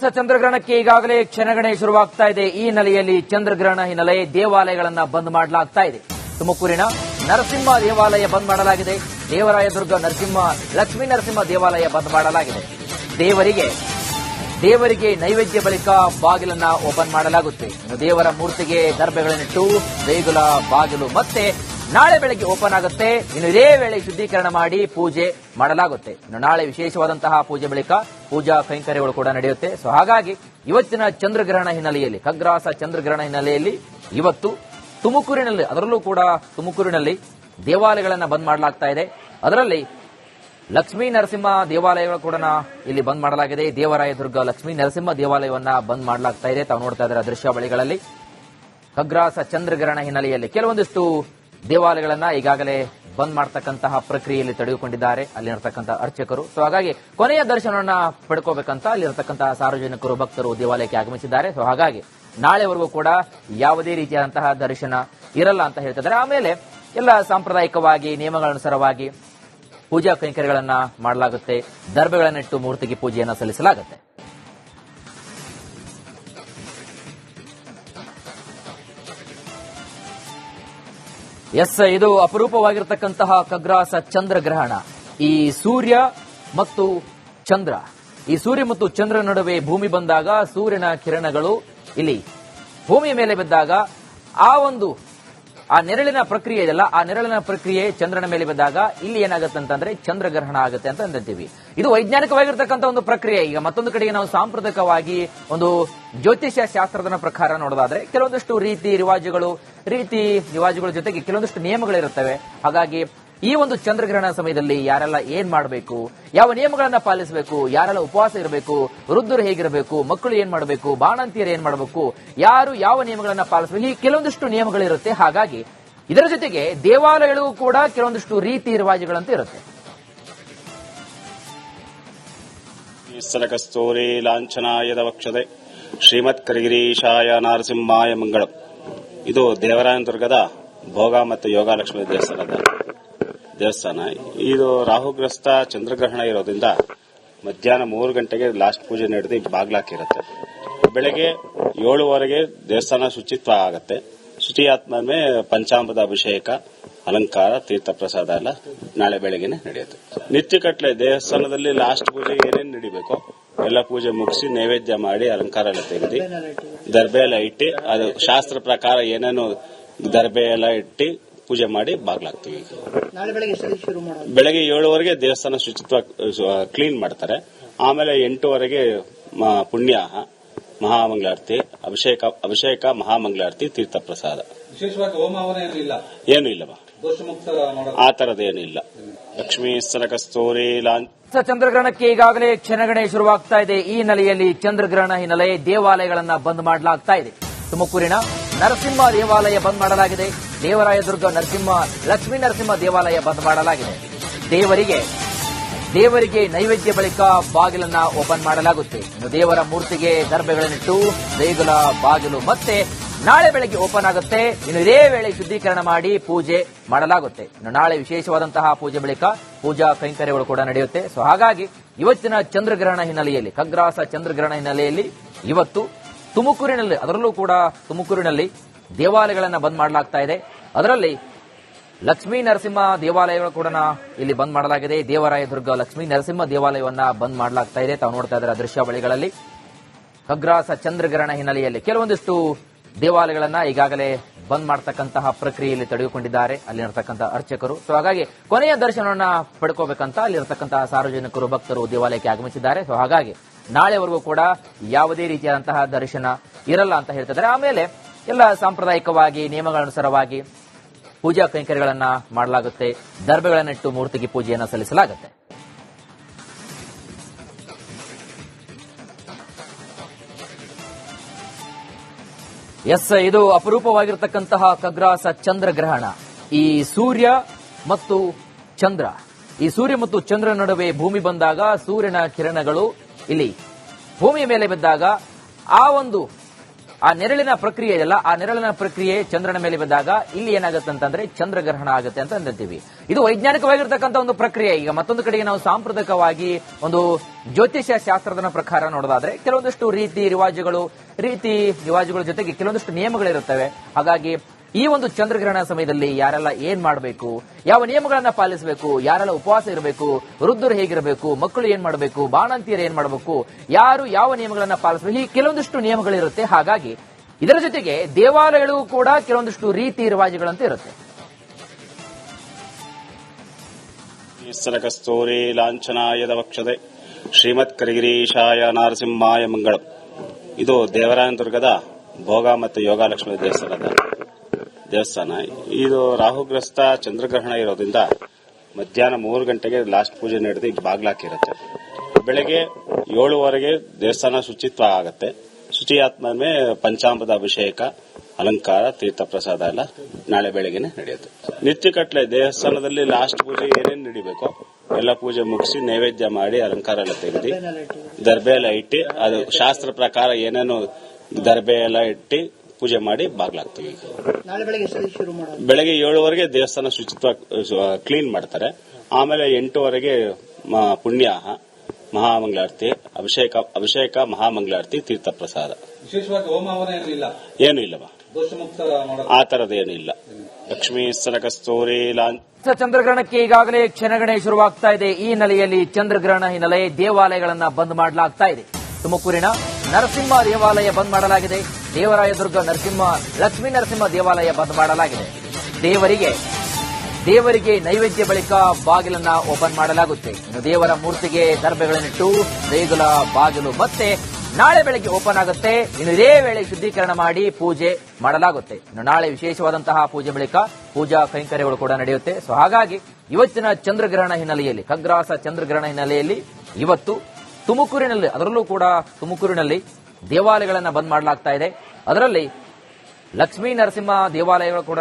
ಚಂದ್ರಗ್ರಹಣಕ್ಕೆ ಈಗಾಗಲೇ ಕ್ಷಣಗಣನೆ ಶುರುವಾಗ್ತಾ ಇದೆ. ಈ ಹಿನ್ನೆಲೆಯಲ್ಲಿ ಚಂದ್ರಗ್ರಹಣ ಹಿನ್ನೆಲೆ ದೇವಾಲಯಗಳನ್ನ ಬಂದ್ ಮಾಡಲಾಗ್ತಾ ಇದೆ. ತುಮಕೂರಿನ ನರಸಿಂಹ ದೇವಾಲಯ ಬಂದ್ ಮಾಡಲಾಗಿದೆ. ದೇವರಾಯದುರ್ಗ ಲಕ್ಷ್ಮೀ ನರಸಿಂಹ ದೇವಾಲಯ ಬಂದ್ ಮಾಡಲಾಗಿದೆ. ದೇವರಿಗೆ ನೈವೇದ್ಯ ಬಳಿಕ ಬಾಗಿಲನ್ನ ಓಪನ್ ಮಾಡಲಾಗುತ್ತೆ. ಇನ್ನು ದೇವರ ಮೂರ್ತಿಗೆ ದರ್ಬೆಗಳನ್ನಿಟ್ಟು ದೇಗುಲ ಬಾಗಿಲು ಮತ್ತೆ ನಾಳೆ ಬೆಳಗ್ಗೆ ಓಪನ್ ಆಗುತ್ತೆ. ಇನ್ನು ಇದೇ ವೇಳೆ ಶುದ್ಧೀಕರಣ ಮಾಡಿ ಪೂಜೆ ಮಾಡಲಾಗುತ್ತೆ. ಇನ್ನು ನಾಳೆ ವಿಶೇಷವಾದಂತಹ ಪೂಜೆ ಬಳಿಕ ಪೂಜಾ ಕೈಂಕರ್ಯಗಳು ಕೂಡ ನಡೆಯುತ್ತೆ. ಸೊ ಹಾಗಾಗಿ ಇವತ್ತಿನ ಚಂದ್ರಗ್ರಹಣ ಹಿನ್ನೆಲೆಯಲ್ಲಿ, ಖಗ್ರಾಸ ಚಂದ್ರಗ್ರಹಣ ಹಿನ್ನೆಲೆಯಲ್ಲಿ ಇವತ್ತು ತುಮಕೂರಿನಲ್ಲಿ, ಅದರಲ್ಲೂ ಕೂಡ ತುಮಕೂರಿನಲ್ಲಿ ದೇವಾಲಯಗಳನ್ನ ಬಂದ್ ಮಾಡಲಾಗ್ತಾ ಇದೆ. ಅದರಲ್ಲಿ ಲಕ್ಷ್ಮೀ ನರಸಿಂಹ ದೇವಾಲಯಗಳು ಕೂಡ ಇಲ್ಲಿ ಬಂದ್ ಮಾಡಲಾಗಿದೆ. ದೇವರಾಯದುರ್ಗ ಲಕ್ಷ್ಮೀ ನರಸಿಂಹ ದೇವಾಲಯವನ್ನ ಬಂದ್ ಮಾಡಲಾಗ್ತಾ ಇದೆ. ತಾವು ನೋಡ್ತಾ ಇದ್ದಾರೆ ದೃಶ್ಯಾವಳಿಗಳಲ್ಲಿ. ಖಗ್ರಾಸ ಚಂದ್ರಗ್ರಹಣ ಹಿನ್ನೆಲೆಯಲ್ಲಿ ಕೆಲವೊಂದಿಷ್ಟು ದೇವಾಲಯಗಳನ್ನ ಈಗಾಗಲೇ ಬಂದ್ ಮಾಡತಕ್ಕಂತಹ ಪ್ರಕ್ರಿಯೆಯಲ್ಲಿ ತೊಡಗಿಕೊಂಡಿದ್ದಾರೆ ಅಲ್ಲಿರತಕ್ಕಂತಹ ಅರ್ಚಕರು. ಸೊ ಹಾಗಾಗಿ ಕೊನೆಯ ದರ್ಶನವನ್ನ ಪಡ್ಕೋಬೇಕಂತ ಅಲ್ಲಿರತಕ್ಕಂತಹ ಸಾರ್ವಜನಿಕರು, ಭಕ್ತರು ದೇವಾಲಯಕ್ಕೆ ಆಗಮಿಸಿದ್ದಾರೆ. ಸೊ ಹಾಗಾಗಿ ನಾಳೆವರೆಗೂ ಕೂಡ ಯಾವುದೇ ರೀತಿಯಾದಂತಹ ದರ್ಶನ ಇರಲ್ಲ ಅಂತ ಹೇಳ್ತಿದ್ದಾರೆ. ಆಮೇಲೆ ಎಲ್ಲ ಸಾಂಪ್ರದಾಯಿಕವಾಗಿ ನಿಯಮಗಳನುಸಾರವಾಗಿ ಪೂಜಾ ಕೈಂಕರ್ಯಗಳನ್ನ ಮಾಡಲಾಗುತ್ತೆ. ದರ್ಬೆಗಳನ್ನಿಟ್ಟು ಮೂರ್ತಿಗೆ ಪೂಜೆಯನ್ನ ಸಲ್ಲಿಸಲಾಗುತ್ತೆ. ಇದು ಅಪರೂಪವಾಗಿರತಕ್ಕಂತಹ ಖಗ್ರಾಸ ಚಂದ್ರಗ್ರಹಣ. ಈ ಸೂರ್ಯ ಮತ್ತು ಚಂದ್ರ ನಡುವೆ ಭೂಮಿ ಬಂದಾಗ, ಸೂರ್ಯನ ಕಿರಣಗಳು ಇಲ್ಲಿ ಭೂಮಿಯ ಮೇಲೆ ಬಿದ್ದಾಗ ಆ ನೆರಳಿನ ಪ್ರಕ್ರಿಯೆ ಇದೆಲ್ಲ, ಆ ನೆರಳಿನ ಪ್ರಕ್ರಿಯೆ ಚಂದ್ರನ ಮೇಲೆ ಬಿದ್ದಾಗ ಇಲ್ಲಿ ಏನಾಗುತ್ತೆ ಅಂತಂದ್ರೆ ಚಂದ್ರಗ್ರಹಣ ಆಗುತ್ತೆ ಅಂತ ಅಂತೀವಿ. ಇದು ವೈಜ್ಞಾನಿಕವಾಗಿರ್ತಕ್ಕಂಥ ಒಂದು ಪ್ರಕ್ರಿಯೆ. ಈಗ ಮತ್ತೊಂದು ಕಡೆಗೆ ನಾವು ಸಾಂಪ್ರದಾಯಿಕವಾಗಿ ಒಂದು ಜ್ಯೋತಿಷ್ಯ ಶಾಸ್ತ್ರದ ಪ್ರಕಾರ ನೋಡೋದಾದ್ರೆ ಕೆಲವೊಂದಷ್ಟು ರೀತಿ ರಿವಾಜುಗಳ ಜೊತೆಗೆ ಕೆಲವೊಂದಷ್ಟು ನಿಯಮಗಳಿರುತ್ತವೆ. ಹಾಗಾಗಿ ಈ ಒಂದು ಚಂದ್ರಗ್ರಹಣ ಸಮಯದಲ್ಲಿ ಯಾರೆಲ್ಲ ಏನ್ ಮಾಡಬೇಕು, ಯಾವ ನಿಯಮಗಳನ್ನ ಪಾಲಿಸಬೇಕು, ಯಾರೆಲ್ಲ ಉಪವಾಸ ಇರಬೇಕು, ವೃದ್ಧರು ಹೇಗಿರಬೇಕು, ಮಕ್ಕಳು ಏನ್ ಮಾಡಬೇಕು, ಬಾಣಂತಿಯರು ಏನ್ ಮಾಡಬೇಕು, ಯಾರು ಯಾವ ನಿಯಮಗಳನ್ನ ಪಾಲಿಸಬೇಕು, ಈ ಕೆಲವೊಂದಿಷ್ಟು ನಿಯಮಗಳಿರುತ್ತೆ. ಹಾಗಾಗಿ ಇದರ ಜೊತೆಗೆ ದೇವಾಲಯಗಳಿಗೂ ಕೂಡ ಕೆಲವೊಂದಿಷ್ಟು ರೀತಿ ರಿವಾಜುಗಳಂತ ಇರುತ್ತೆ. ಕಸ್ತೂರಿ ಲಾಂಛನಾಯದ ವಕ್ಷದೆ ಶ್ರೀಮತ್ ಕರಿಗಿರೀಶಾಯ ನರಸಿಂಹಾಯ ಮಂಗಳಂ. ಇದು ದೇವರಾಯದುರ್ಗದ ಭೋಗ ಮತ್ತು ಯೋಗಲಕ್ಷ್ಮಿ ದೇವಸ್ಥಾನ. ಇದು ರಾಹುಗ್ರಸ್ತ ಚಂದ್ರಗ್ರಹಣ ಇರೋದ್ರಿಂದ ಮಧ್ಯಾಹ್ನ 3 ಗಂಟೆಗೆ ಲಾಸ್ಟ್ ಪೂಜೆ ನಡೆದು ಬಾಗ್ಲಾಕಿರುತ್ತೆ. ಬೆಳಗ್ಗೆ 7:15 ದೇವಸ್ಥಾನ ಶುಚಿತ್ವ ಆಗುತ್ತೆ. ಶುಚಿ ಆದ್ಮೇಲೆ ಪಂಚಾಮೃತ ಅಭಿಷೇಕ, ಅಲಂಕಾರ, ತೀರ್ಥ ಪ್ರಸಾದ ಎಲ್ಲ ನಾಳೆ ಬೆಳಗ್ಗೆನೆ ನಡೆಯುತ್ತೆ. ನಿತ್ಯ ಕಟ್ಲೆ ದೇವಸ್ಥಾನದಲ್ಲಿ ಲಾಸ್ಟ್ ಪೂಜೆ ಏನೇನು ನಡಿಬೇಕು ಎಲ್ಲ ಪೂಜೆ ಮುಗಿಸಿ ನೈವೇದ್ಯ ಮಾಡಿ ಅಲಂಕಾರ ಎಲ್ಲ ತೆಗೆದು ದರ್ಬೆ ಎಲ್ಲ ಇಟ್ಟು, ಅದು ಶಾಸ್ತ್ರ ಪ್ರಕಾರ ಏನೇನು ದರ್ಬೆ ಎಲ್ಲ ಇಟ್ಟು ಪೂಜೆ ಮಾಡಿ ಬಾಗ್ಲಾಗ್ತೀವಿ. ಬೆಳಗ್ಗೆ 7:15 ದೇವಸ್ಥಾನ ಶುಚಿತ್ವ ಕ್ಲೀನ್ ಮಾಡ್ತಾರೆ. ಆಮೇಲೆ 8:00 ಪುಣ್ಯಾಹ, ಮಹಾಮಂಗಳಾರತಿ, ಅಭಿಷೇಕ ಮಹಾಮಂಗಳಾರತಿ, ತೀರ್ಥ ಪ್ರಸಾದ. ವಿಶೇಷವಾಗಿ ಹೋಮ ಏನು ಇಲ್ಲವ, ಆ ತರದೇನು ಇಲ್ಲ. ಲಕ್ಷ್ಮೀ ಕಸ್ತೂರಿ ಚಂದ್ರಗ್ರಹಣಕ್ಕೆ ಈಗಾಗಲೇ ಕ್ಷಣಗಣನೆ ಶುರುವಾಗ್ತಾ ಇದೆ. ಈ ಹಿನ್ನೆಲೆಯಲ್ಲಿ ಚಂದ್ರಗ್ರಹಣ ಹಿನ್ನೆಲೆ ದೇವಾಲಯಗಳನ್ನ ಬಂದ್ ಮಾಡಲಾಗ್ತಾ ಇದೆ. ತುಮಕೂರಿನ ನರಸಿಂಹ ದೇವಾಲಯ ಬಂದ್ ಮಾಡಲಾಗಿದೆ. ದೇವರಾಯದುರ್ಗ ಲಕ್ಷ್ಮೀ ನರಸಿಂಹ ದೇವಾಲಯ ಬಂದ್ ಮಾಡಲಾಗಿದೆ. ದೇವರಿಗೆ ನೈವೇದ್ಯ ಬಳಿಕ ಬಾಗಿಲನ್ನ ಓಪನ್ ಮಾಡಲಾಗುತ್ತೆ. ಇನ್ನು ದೇವರ ಮೂರ್ತಿಗೆ ದರ್ಬೆಗಳನ್ನಿಟ್ಟು ದೇಗುಲ ಬಾಗಿಲು ಮತ್ತೆ ನಾಳೆ ಬೆಳಗ್ಗೆ ಓಪನ್ ಆಗುತ್ತೆ. ಇನ್ನು ಇದೇ ವೇಳೆ ಶುದ್ಧೀಕರಣ ಮಾಡಿ ಪೂಜೆ ಮಾಡಲಾಗುತ್ತೆ. ಇನ್ನು ನಾಳೆ ವಿಶೇಷವಾದಂತಹ ಪೂಜೆ ಬಳಿಕ ಪೂಜಾ ಕೈಂಕರ್ಯಗಳು ಕೂಡ ನಡೆಯುತ್ತೆ. ಸೊ ಹಾಗಾಗಿ ಇವತ್ತಿನ ಚಂದ್ರಗ್ರಹಣ ಹಿನ್ನೆಲೆಯಲ್ಲಿ, ಖಗ್ರಾಸ ಚಂದ್ರಗ್ರಹಣ ಹಿನ್ನೆಲೆಯಲ್ಲಿ ಇವತ್ತು ತುಮಕೂರಿನಲ್ಲಿ, ಅದರಲ್ಲೂ ಕೂಡ ತುಮಕೂರಿನಲ್ಲಿ ದೇವಾಲಯಗಳನ್ನ ಬಂದ್ ಮಾಡಲಾಗ್ತಾ ಇದೆ. ಅದರಲ್ಲಿ ಲಕ್ಷ್ಮೀ ನರಸಿಂಹ ದೇವಾಲಯಗಳು ಕೂಡ ಇಲ್ಲಿ ಬಂದ್ ಮಾಡಲಾಗಿದೆ. ದೇವರಾಯದುರ್ಗ ಲಕ್ಷ್ಮೀ ನರಸಿಂಹ ದೇವಾಲಯವನ್ನ ಬಂದ್ ಮಾಡಲಾಗ್ತಾ ಇದೆ. ತಾವು ನೋಡ್ತಾ ಇದ್ದಾರೆ ದೃಶ್ಯಾವಳಿಗಳಲ್ಲಿ. ಖಗ್ರಾಸ ಚಂದ್ರಗ್ರಹಣ ಹಿನ್ನೆಲೆಯಲ್ಲಿ ಕೆಲವೊಂದಿಷ್ಟು ದೇವಾಲಯಗಳನ್ನ ಈಗಾಗಲೇ ಬಂದ್ ಮಾಡತಕ್ಕಂತಹ ಪ್ರಕ್ರಿಯೆಯಲ್ಲಿ ತೊಡಗಿಕೊಂಡಿದ್ದಾರೆ ಅಲ್ಲಿರತಕ್ಕಂತಹ ಅರ್ಚಕರು. ಸೊ ಹಾಗಾಗಿ ಕೊನೆಯ ದರ್ಶನವನ್ನ ಪಡ್ಕೋಬೇಕಂತ ಅಲ್ಲಿರತಕ್ಕಂತಹ ಸಾರ್ವಜನಿಕರು, ಭಕ್ತರು ದೇವಾಲಯಕ್ಕೆ ಆಗಮಿಸಿದ್ದಾರೆ. ಸೊ ಹಾಗಾಗಿ ನಾಳೆವರೆಗೂ ಕೂಡ ಯಾವುದೇ ರೀತಿಯಾದಂತಹ ದರ್ಶನ ಇರಲ್ಲ ಅಂತ ಹೇಳ್ತಿದ್ದಾರೆ. ಆಮೇಲೆ ಎಲ್ಲ ಸಾಂಪ್ರದಾಯಿಕವಾಗಿ ನಿಯಮಗಳನುಸಾರವಾಗಿ ಪೂಜಾ ಕೈಂಕರ್ಯಗಳನ್ನ ಮಾಡಲಾಗುತ್ತೆ. ದರ್ಬೆಗಳನ್ನಿಟ್ಟು ಮೂರ್ತಿಗೆ ಪೂಜೆಯನ್ನ ಸಲ್ಲಿಸಲಾಗುತ್ತೆ. ಇದು ಅಪರೂಪವಾಗಿರತಕ್ಕಂತಹ ಖಗ್ರಾಸ ಚಂದ್ರಗ್ರಹಣ. ಈ ಸೂರ್ಯ ಮತ್ತು ಚಂದ್ರ ನಡುವೆ ಭೂಮಿ ಬಂದಾಗ, ಸೂರ್ಯನ ಕಿರಣಗಳು ಇಲ್ಲಿ ಭೂಮಿಯ ಮೇಲೆ ಬಿದ್ದಾಗ ಆ ನೆರಳಿನ ಪ್ರಕ್ರಿಯೆ ಇದೆಯಲ್ಲ, ಆ ನೆರಳಿನ ಪ್ರಕ್ರಿಯೆ ಚಂದ್ರನ ಮೇಲೆ ಬಿದ್ದಾಗ ಇಲ್ಲಿ ಏನಾಗುತ್ತೆ ಅಂತಂದ್ರೆ ಚಂದ್ರಗ್ರಹಣ ಆಗುತ್ತೆ ಅಂತ ಅಂದಿರ್ತೀವಿ. ಇದು ವೈಜ್ಞಾನಿಕವಾಗಿರ್ತಕ್ಕಂಥ ಒಂದು ಪ್ರಕ್ರಿಯೆ. ಈಗ ಮತ್ತೊಂದು ಕಡೆಗೆ ನಾವು ಸಾಂಪ್ರದಾಯಿಕವಾಗಿ ಒಂದು ಜ್ಯೋತಿಷ್ಯ ಶಾಸ್ತ್ರದ ಪ್ರಕಾರ ನೋಡೋದಾದ್ರೆ ಕೆಲವೊಂದಷ್ಟು ರೀತಿ ರಿವಾಜುಗಳ ಜೊತೆಗೆ ಕೆಲವೊಂದಷ್ಟು ನಿಯಮಗಳಿರುತ್ತವೆ. ಹಾಗಾಗಿ ಈ ಒಂದು ಚಂದ್ರಗ್ರಹಣ ಸಮಯದಲ್ಲಿ ಯಾರೆಲ್ಲ ಏನ್ ಮಾಡಬೇಕು, ಯಾವ ನಿಯಮಗಳನ್ನ ಪಾಲಿಸಬೇಕು, ಯಾರೆಲ್ಲ ಉಪವಾಸ ಇರಬೇಕು, ವೃದ್ಧರು ಹೇಗಿರಬೇಕು, ಮಕ್ಕಳು ಏನ್ ಮಾಡಬೇಕು, ಬಾಣಂತಿಯರು ಏನ್ ಮಾಡಬೇಕು, ಯಾರು ಯಾವ ನಿಯಮಗಳನ್ನ ಪಾಲಿಸಬೇಕು, ಈ ಕೆಲವೊಂದಷ್ಟು ನಿಯಮಗಳಿರುತ್ತೆ. ಹಾಗಾಗಿ ಇದರ ಜೊತೆಗೆ ದೇವಾಲಯಗಳಿಗೂ ಕೂಡ ಕೆಲವೊಂದಷ್ಟು ರೀತಿ ರಿವಾಜುಗಳಂತ ಇರುತ್ತೆ. ಕಸ್ತೂರಿ ಲಾಂಛನಾಯದ ವಕ್ಷದೆ ಶ್ರೀಮತ್ ಕರಿಗಿರೀಶಾಯ ನಾರಸಿಂಹಾಯ ಮಂಗಳಂ. ಇದು ದೇವರಾಯನದುರ್ಗದ ಭೋಗ ಮತ್ತು ಯೋಗಲಕ್ಷ್ಮಿ ದೇವಸ್ಥಾನ. ಇದು ರಾಹುಗ್ರಸ್ತ ಚಂದ್ರಗ್ರಹಣ ಇರೋದ್ರಿಂದ ಮಧ್ಯಾಹ್ನ 3 ಗಂಟೆಗೆ ಲಾಸ್ಟ್ ಪೂಜೆ ನಡೆದು ಬಾಗ್ಲಾಕಿರುತ್ತೆ. ಬೆಳಗ್ಗೆ 7:15 ದೇವಸ್ಥಾನ ಶುಚಿತ್ವ ಆಗುತ್ತೆ. ಶುಚಿಯಾತ್ಮೇ ಪಂಚಾಮೃತ ಅಭಿಷೇಕ, ಅಲಂಕಾರ, ತೀರ್ಥ ಪ್ರಸಾದ ಎಲ್ಲ ನಾಳೆ ಬೆಳಗ್ಗೆನೆ ನಡೆಯುತ್ತೆ. ನಿತ್ಯ ಕಟ್ಲೆ ದೇವಸ್ಥಾನದಲ್ಲಿ ಲಾಸ್ಟ್ ಪೂಜೆ ಏನೇನು ನಡಿಬೇಕೋ ಎಲ್ಲ ಪೂಜೆ ಮುಗಿಸಿ ನೈವೇದ್ಯ ಮಾಡಿ ಅಲಂಕಾರ ಎಲ್ಲ ತೆಗೆದು ದರ್ಬೆ ಎಲ್ಲ ಇಟ್ಟು, ಅದು ಶಾಸ್ತ್ರ ಪ್ರಕಾರ ಏನೇನು ದರ್ಬೆ ಎಲ್ಲ ಇಟ್ಟು ಪೂಜೆ ಮಾಡಿ ಬಾಗ್ಲಾಗ್ತೀವಿ. ಬೆಳಗ್ಗೆ 7:15 ದೇವಸ್ಥಾನ ಶುಚಿತ್ವ ಕ್ಲೀನ್ ಮಾಡ್ತಾರೆ. ಆಮೇಲೆ 8:00 ಪುಣ್ಯಾಹ, ಮಹಾಮಂಗಳಾರತಿ, ಅಭಿಷೇಕ ಮಹಾಮಂಗಳಾರತಿ, ತೀರ್ಥ ಪ್ರಸಾದ. ವಿಶೇಷವಾಗಿ ಹೋಮ ಏನು ಇಲ್ಲವ, ಆ ತರದೇನು ಇಲ್ಲ. ಲಕ್ಷ್ಮೀ ಕಸ್ತೂರಿ ಚಂದ್ರಗ್ರಹಣಕ್ಕೆ ಈಗಾಗಲೇ ಕ್ಷಣಗಣೆ ಶುರುವಾಗ್ತಾ ಇದೆ. ಈ ಹಿನ್ನೆಲೆಯಲ್ಲಿ ಚಂದ್ರಗ್ರಹಣ ಹಿನ್ನೆಲೆ ದೇವಾಲಯಗಳನ್ನ ಬಂದ್ ಮಾಡಲಾಗ್ತಾ ಇದೆ. ತುಮಕೂರಿನ ನರಸಿಂಹ ದೇವಾಲಯ ಬಂದ್ ಮಾಡಲಾಗಿದೆ. ದೇವರಾಯದುರ್ಗ ಲಕ್ಷ್ಮೀ ನರಸಿಂಹ ದೇವಾಲಯ ಬಂದ್ ಮಾಡಲಾಗಿದೆ. ದೇವರಿಗೆ ನೈವೇದ್ಯ ಬಳಿಕ ಬಾಗಿಲನ್ನ ಓಪನ್ ಮಾಡಲಾಗುತ್ತೆ. ಇನ್ನು ದೇವರ ಮೂರ್ತಿಗೆ ದರ್ಬೆಗಳನ್ನಿಟ್ಟು ದೇಗುಲ ಬಾಗಿಲು ಮತ್ತೆ ನಾಳೆ ಬೆಳಗ್ಗೆ ಓಪನ್ ಆಗುತ್ತೆ. ಇನ್ನು ಇದೇ ವೇಳೆ ಶುದ್ಧೀಕರಣ ಮಾಡಿ ಪೂಜೆ ಮಾಡಲಾಗುತ್ತೆ. ಇನ್ನು ನಾಳೆ ವಿಶೇಷವಾದಂತಹ ಪೂಜೆ ಬಳಿಕ ಪೂಜಾ ಕೈಂಕರ್ಯಗಳು ಕೂಡ ನಡೆಯುತ್ತೆ. ಸೊ ಹಾಗಾಗಿ ಇವತ್ತಿನ ಚಂದ್ರಗ್ರಹಣ ಹಿನ್ನೆಲೆಯಲ್ಲಿ, ಖಗ್ರಾಸ ಚಂದ್ರಗ್ರಹಣ ಹಿನ್ನೆಲೆಯಲ್ಲಿ ಇವತ್ತು ತುಮಕೂರಿನಲ್ಲಿ, ಅದರಲ್ಲೂ ಕೂಡ ತುಮಕೂರಿನಲ್ಲಿ ದೇವಾಲಯಗಳನ್ನ ಬಂದ್ ಮಾಡಲಾಗ್ತಾ ಇದೆ. ಅದರಲ್ಲಿ ಲಕ್ಷ್ಮೀ ನರಸಿಂಹ ದೇವಾಲಯಗಳು ಕೂಡ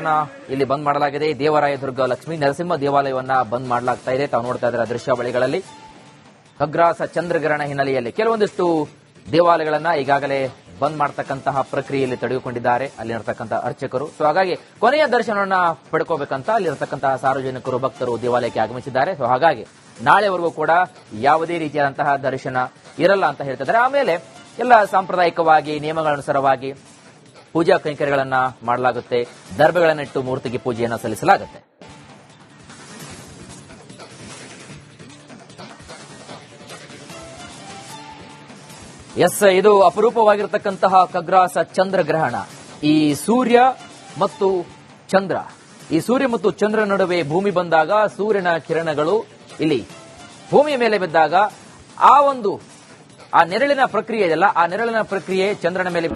ಇಲ್ಲಿ ಬಂದ್ ಮಾಡಲಾಗಿದೆ. ದೇವರಾಯದುರ್ಗ ಲಕ್ಷ್ಮೀ ನರಸಿಂಹ ದೇವಾಲಯವನ್ನ ಬಂದ್ ಮಾಡಲಾಗ್ತಾ ಇದೆ. ತಾವು ನೋಡ್ತಾ ಇದ್ದಾರೆ ದೃಶ್ಯಾವಳಿಗಳಲ್ಲಿ. ಖಗ್ರಾಸ ಚಂದ್ರಗ್ರಹಣ ಹಿನ್ನೆಲೆಯಲ್ಲಿ ಕೆಲವೊಂದಿಷ್ಟು ದೇವಾಲಯಗಳನ್ನ ಈಗಾಗಲೇ ಬಂದ್ ಮಾಡತಕ್ಕಂತಹ ಪ್ರಕ್ರಿಯೆಯಲ್ಲಿ ತಡೆದುಕೊಂಡಿದ್ದಾರೆ ಅಲ್ಲಿರತಕ್ಕಂತಹ ಅರ್ಚಕರು. ಸೊ ಹಾಗಾಗಿ ಕೊನೆಯ ದರ್ಶನವನ್ನ ಪಡ್ಕೋಬೇಕಂತ ಅಲ್ಲಿರತಕ್ಕಂತಹ ಸಾರ್ವಜನಿಕರು, ಭಕ್ತರು ದೇವಾಲಯಕ್ಕೆ ಆಗಮಿಸಿದ್ದಾರೆ. ಸೊ ಹಾಗಾಗಿ ನಾಳೆವರೆಗೂ ಕೂಡ ಯಾವುದೇ ರೀತಿಯಾದಂತಹ ದರ್ಶನ ಇರಲ್ಲ ಅಂತ ಹೇಳ್ತಿದ್ದಾರೆ. ಆಮೇಲೆ ಎಲ್ಲ ಸಾಂಪ್ರದಾಯಿಕವಾಗಿ ನಿಯಮಗಳನುಸಾರವಾಗಿ ಪೂಜಾ ಕೈಂಕರ್ಯಗಳನ್ನ ಮಾಡಲಾಗುತ್ತೆ. ದರ್ಬೆಗಳನ್ನಿಟ್ಟು ಮೂರ್ತಿಗೆ ಪೂಜೆಯನ್ನು ಸಲ್ಲಿಸಲಾಗುತ್ತೆ. ಇದು ಅಪರೂಪವಾಗಿರತಕ್ಕಂತಹ ಖಗ್ರಾಸ ಚಂದ್ರಗ್ರಹಣ. ಈ ಸೂರ್ಯ ಮತ್ತು ಚಂದ್ರ ನಡುವೆ ಭೂಮಿ ಬಂದಾಗ ಸೂರ್ಯನ ಕಿರಣಗಳು ಇಲ್ಲಿ ಭೂಮಿಯ ಮೇಲೆ ಬಿದ್ದಾಗ ಆ ನೆರಳಿನ ಪ್ರಕ್ರಿಯೆ ಇದೆಯಲ್ಲ, ಆ ನೆರಳಿನ ಪ್ರಕ್ರಿಯೆ ಚಂದ್ರನ ಮೇಲೆ